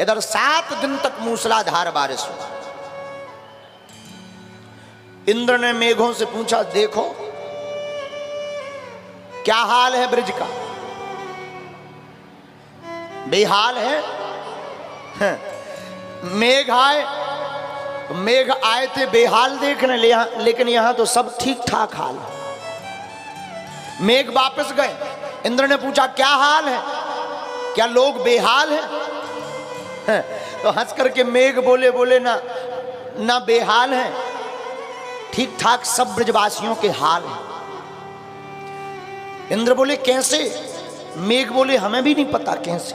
इधर 7 दिन तक मूसलाधार बारिश हुआ। इंद्र ने मेघों से पूछा, देखो क्या हाल है ब्रज का, बेहाल है। मेघ आए, मेघ आए थे बेहाल देखने, लेकिन यहां तो सब ठीक ठाक हाल है। मेघ वापस गए। इंद्र ने पूछा, क्या हाल है, क्या लोग बेहाल हैं? तो हंस करके मेघ बोले, बोले ना बेहाल हैं, ठीक ठाक सब ब्रजवासियों के हाल हैं। इंद्र बोले, कैसे? मेघ बोले, हमें भी नहीं पता कैसे,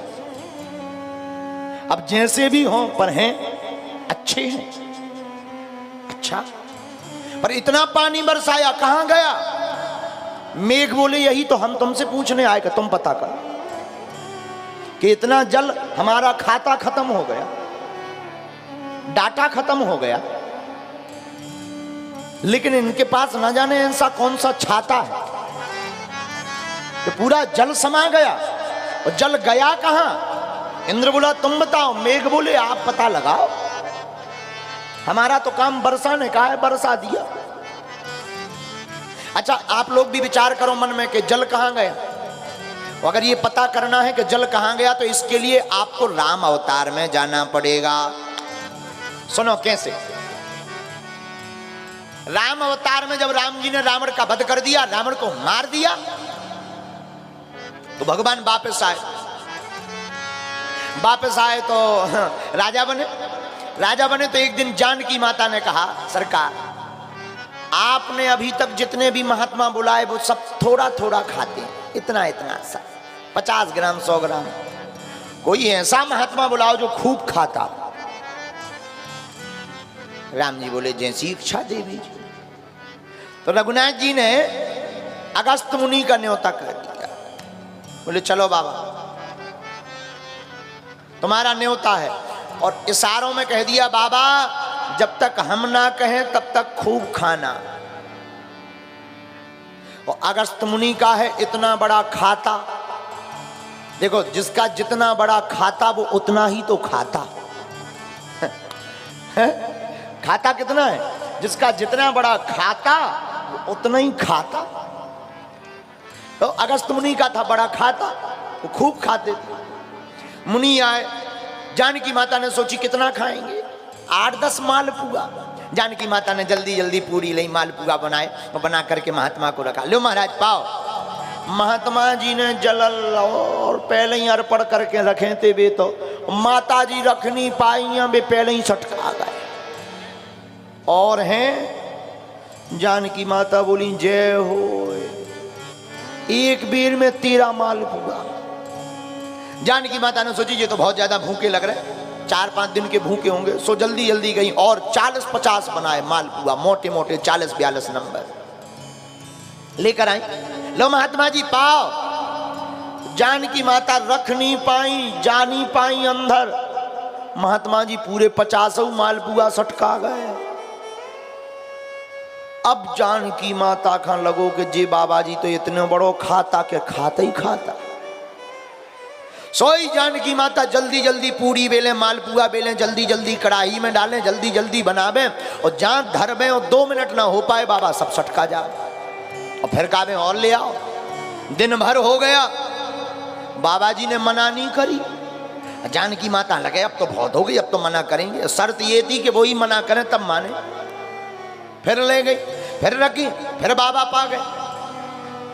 अब जैसे भी हों पर हैं अच्छे हैं। अच्छा, पर इतना पानी बरसाया कहां गया? मेघ बोले, यही तो हम तुमसे पूछने आए, तुम पता कर कि इतना जल हमारा खाता खत्म हो गया, डाटा खत्म हो गया, लेकिन इनके पास न जाने ऐसा कौन सा छाता है कि पूरा जल समा गया। और जल गया कहां? इंद्र बोला, तुम बताओ। मेघ बोले, आप पता लगाओ, हमारा तो काम बरसाने का है, बरसा दिया। अच्छा, आप लोग भी विचार करो मन में कि जल कहां गया। अगर ये पता करना है कि जल कहां गया, तो इसके लिए आपको राम अवतार में जाना पड़ेगा। सुनो कैसे। राम अवतार में जब राम जी ने रावण का वध कर दिया, रावण को मार दिया, तो भगवान वापस आए। वापस आए तो राजा बने। राजा बने तो एक दिन जानकी माता ने कहा, सरकार आपने अभी तक जितने भी महात्मा बुलाए वो सब थोड़ा थोड़ा खाते हैं, इतना इतना सा, 50 ग्राम 100 ग्राम। कोई ऐसा महात्मा बुलाओ जो खूब खाता। राम जी बोले, जैसी इच्छा देवी। तो रघुनाथ जी ने अगस्त मुनि का न्योता कर दिया। बोले, चलो बाबा तुम्हारा न्योता है। और इशारों में कह दिया, बाबा जब तक हम ना कहें तब तक खूब खाना। और अगस्त मुनि का है इतना बड़ा खाता। देखो, जिसका जितना बड़ा खाता वो उतना ही तो खाता है? खाता कितना है? जिसका जितना बड़ा खाता वो उतना ही खाता। तो अगस्त मुनि का था बड़ा खाता, वो खूब खाते थे। मुनि आए, जानकी माता ने सोची कितना खाएंगे, 8-10 मालपुआ। जानकी माता ने जल्दी जल्दी पूरी ली, मालपुआ बनाए, बना करके महात्मा को रखा। लो महाराज पाओ। महात्मा जी ने जलल और पहले ही अर्पण करके रखे थे। वे तो माता जी रख नहीं पाई, वे पहले ही सटका गए। और हैं जानकी माता बोली, जय हो, एक बेर में 13 मालपुआ। जानकी माता ने सोची ये तो बहुत ज्यादा भूखे लग रहे, 4-5 दिन के भूखे होंगे, सो जल्दी जल्दी गई और 40-50 बनाए मालपुआ, मोटे मोटे 40-42 नंबर लेकर आई। लो महात्मा जी पाओ। जानकी माता रख नहीं पाई, जा नहीं पाई अंदर। महात्मा जी पूरे 50 मालपुआ सटका गए। अब जानकी माता का लगो कि जे बाबा जी तो इतने बड़ो खाता के खाता ही खाता। सोई जानकी माता जल्दी जल्दी पूरी बेलें, मालपुआ बेलें, जल्दी जल्दी कढ़ाई में डालें, जल्दी जल्दी बनावें, और जहां धरवें और 2 मिनट ना हो पाए बाबा सब सटका जाए। और फिर काबे और ले आओ। दिन भर हो गया, बाबा जी ने मना नहीं करी। जानकी माता लगे अब तो बहुत हो गई, अब तो मना करेंगे। शर्त ये थी कि वो ही मना करें तब माने। फिर ले गई, फिर रखी, फिर बाबा पा गए।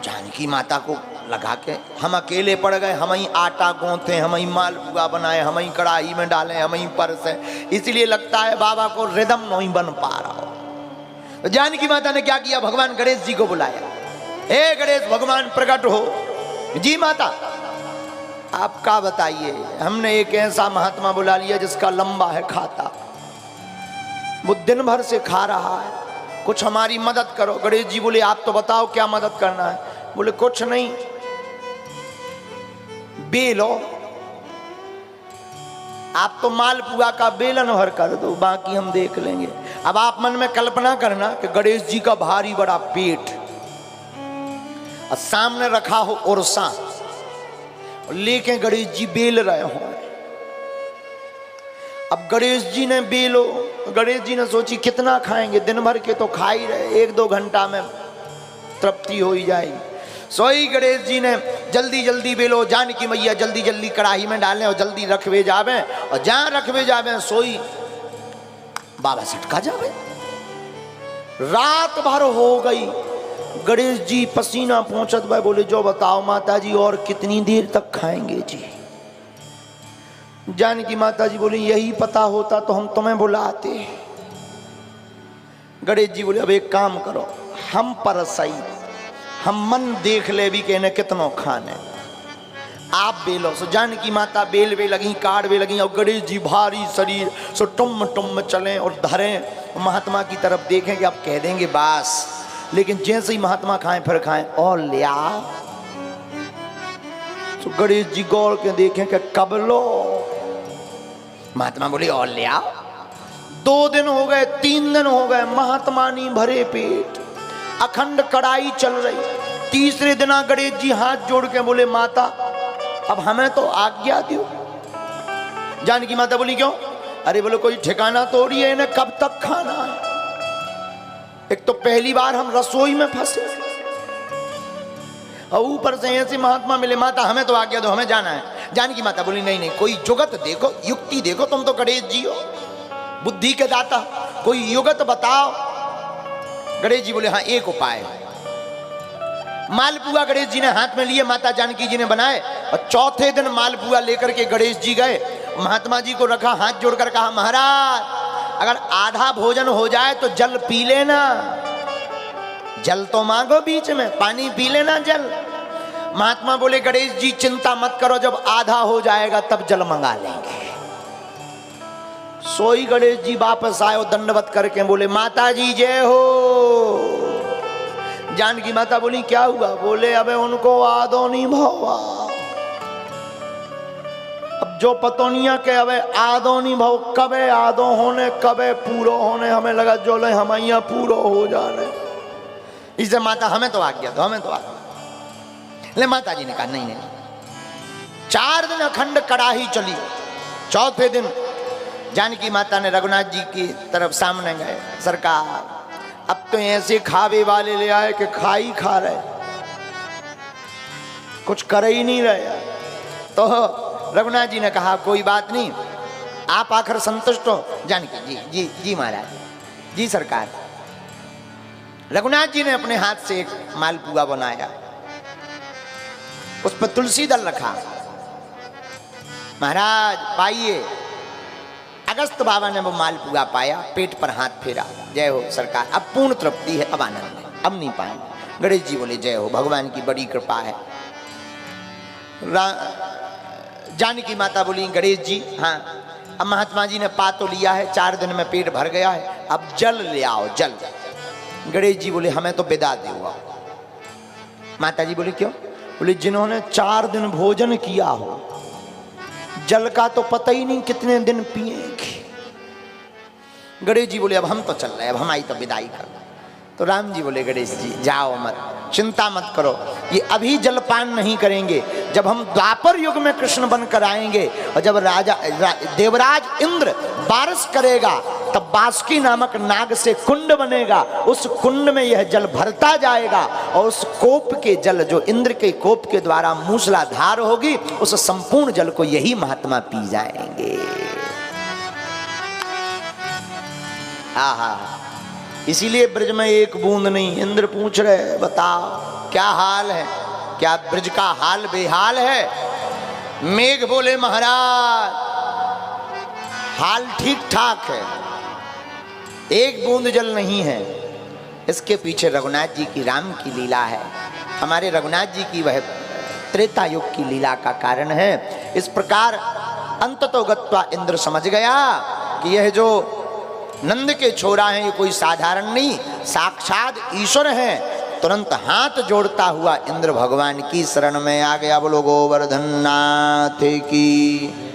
जानकी माता को लगा के हम अकेले पड़ गए, हम ही आटा गूंथे, हम ही मालपुआ बनाए, हम ही कढ़ाई में डालें, हम ही परसे, इसलिए लगता है बाबा को रिदम नहीं बन पा रहा हो। तो जानकी माता ने क्या किया, भगवान गणेश जी को बुलाया। हे गणेश भगवान प्रकट हो। जी माता आप क्या बताइए, हमने एक ऐसा महात्मा बुला लिया जिसका लंबा है खाता, वो दिन भर से खा रहा है, कुछ हमारी मदद करो। गणेश जी बोले, आप तो बताओ क्या मदद करना है। बोले, कुछ नहीं, बेलो, आप तो मालपुआ का बेलन भर कर दो, बाकी हम देख लेंगे। अब आप मन में कल्पना करना कि गणेश जी का भारी बड़ा पेट और सामने रखा हो उर्सा, लेके गणेश जी बेल रहे हो, अब गणेश जी ने बेलो, गणेश जी ने सोची कितना खाएंगे, दिन भर के तो खा ही रहे, 1-2 घंटा में तृप्ति हो ही जाएगी। सोई गणेश जी ने जल्दी जल्दी बेलो, जानकी मैया जल्दी जल्दी कढ़ाई में डालें और जल्दी रखवे जावे, और जहां रखवे जावे सोई बाबा सटका जावे। रात भर हो गई, गणेश जी पसीना पहुंचत भाई, बोले जो बताओ माता जी और कितनी देर तक खाएंगे जी। जानकी माता जी बोली यही पता होता तो हम तुम्हें बुलाते। गणेश जी बोले अब एक काम करो, हम पर सही, हम मन देख ले भी कहने कितनों खाने, आप बेलो। सो जानकी माता बेल वे लगी, काट वे लगी, और गणेश जी भारी शरीर सो टुम टुम चलें और धरें, महात्मा की तरफ देखें कि आप कह देंगे बास, लेकिन जैसे ही महात्मा खाएं फिर खाएं और ले आओ। तो गणेश जी गौर के देखें कि कब लो, महात्मा बोले और ले आओ। 2 दिन हो गए, 3 दिन हो गए, महात्मा नहीं भरे पेट, अखंड कड़ाई चल रही। तीसरे दिन गणेश जी हाथ जोड़ के बोले माता अब हमें तो आज्ञा दो। जानकी माता बोली क्यों? अरे बोले कोई ठिकाना तोड़ी है, इन्हें कब तक खाना है, एक तो पहली बार हम रसोई में फंसे, और ऊपर से ऐसे महात्मा मिले, माता हमें तो आज्ञा दो, हमें जाना है। जानकी माता बोली नहीं नहीं, कोई जुगत देखो, युक्ति देखो, तुम तो गणेश जी हो, बुद्धि के दाता, कोई युगत बताओ। गणेश जी बोले हाँ एक उपाय। मालपुआ गणेश जी ने हाथ में लिए, माता जानकी जी ने बनाए, और चौथे दिन मालपुआ लेकर के गणेश जी गए, महात्मा जी को रखा, हाथ जोड़कर कहा महाराज अगर आधा भोजन हो जाए तो जल पी लेना, जल तो मांगो बीच में, पानी पी लेना जल। महात्मा बोले गणेश जी चिंता मत करो, जब आधा हो जाएगा तब जल मंगा लेंगे। सोई गणेश जी वापस आए, दंडवत करके बोले माता जी जय हो। जानकी माता बोली क्या हुआ? बोले अबे उनको आदो नहीं भवा, अब जो पतोनिया के अबे आदो नहीं भाव, कबे आदो होने कबे पूरो होने, हमें लगा जो ले हम यहाँ पूरो हो जा रहे, इसे माता हमें तो आज्ञा दो, हमें तो आज्ञा। ले माता जी ने कहा नहीं नहीं। 4 दिन अखंड कड़ाही चली। चौथे दिन जानकी माता ने रघुनाथ जी की तरफ सामने गए, सरकार अब तो ऐसे खावे वाले ले आए कि खा ही खा रहे, कुछ कर ही नहीं रहे। तो रघुनाथ जी ने कहा कोई बात नहीं, आप आखिर संतुष्ट हो? जानकी जी जी जी महाराज जी सरकार। रघुनाथ जी ने अपने हाथ से एक मालपुआ बनाया, उस पर तुलसी दल रखा, महाराज पाइए। अगस्त बाबा ने वो मालपुआ पाया, पेट पर हाथ फेरा, जय हो सरकार, अब पूर्ण तृप्ति है, अब आनंद है, अब नहीं पाएंगे। गणेश जी बोले जय हो, भगवान की बड़ी कृपा है। जानकी माता बोली गणेश जी हाँ, अब महात्मा जी ने पा तो लिया है, 4 दिन में पेट भर गया है, अब जल ले आओ जल। गणेश जी बोले हमें तो बिदा दो। माता जी बोले क्यों? बोले जिन्होंने 4 दिन भोजन किया हो, जल का तो पता ही नहीं कितने दिन पिएंगे। गणेश जी बोले अब हम तो चल रहे, अब हमारी तो विदाई कर। तो राम जी बोले गणेश जी जाओ मत, चिंता मत करो, ये अभी जलपान नहीं करेंगे, जब हम द्वापर युग में कृष्ण बनकर आएंगे और जब देवराज इंद्र बारिश करेगा तब बासुकी नामक नाग से कुंड बनेगा, उस कुंड में यह जल भरता जाएगा और उस कोप के जल जो इंद्र के कोप के द्वारा मूसलाधार होगी, उस संपूर्ण जल को यही महात्मा पी जाएंगे। आहा, इसीलिए ब्रज में एक बूंद नहीं। इंद्र पूछ रहे बताओ क्या हाल है, क्या ब्रज का हाल बेहाल है? मेघ बोले महाराज हाल ठीक ठाक है, एक बूंद जल नहीं है। इसके पीछे रघुनाथ जी की राम की लीला है, हमारे रघुनाथ जी की वह त्रेता युग की लीला का कारण है। इस प्रकार अंततो गत्वा इंद्र समझ गया कि यह जो नंद के छोरा हैं ये कोई साधारण नहीं, साक्षात ईश्वर हैं। तुरंत हाथ जोड़ता हुआ इंद्र भगवान की शरण में आ गया। बोलो गोवर्धन नाथ की।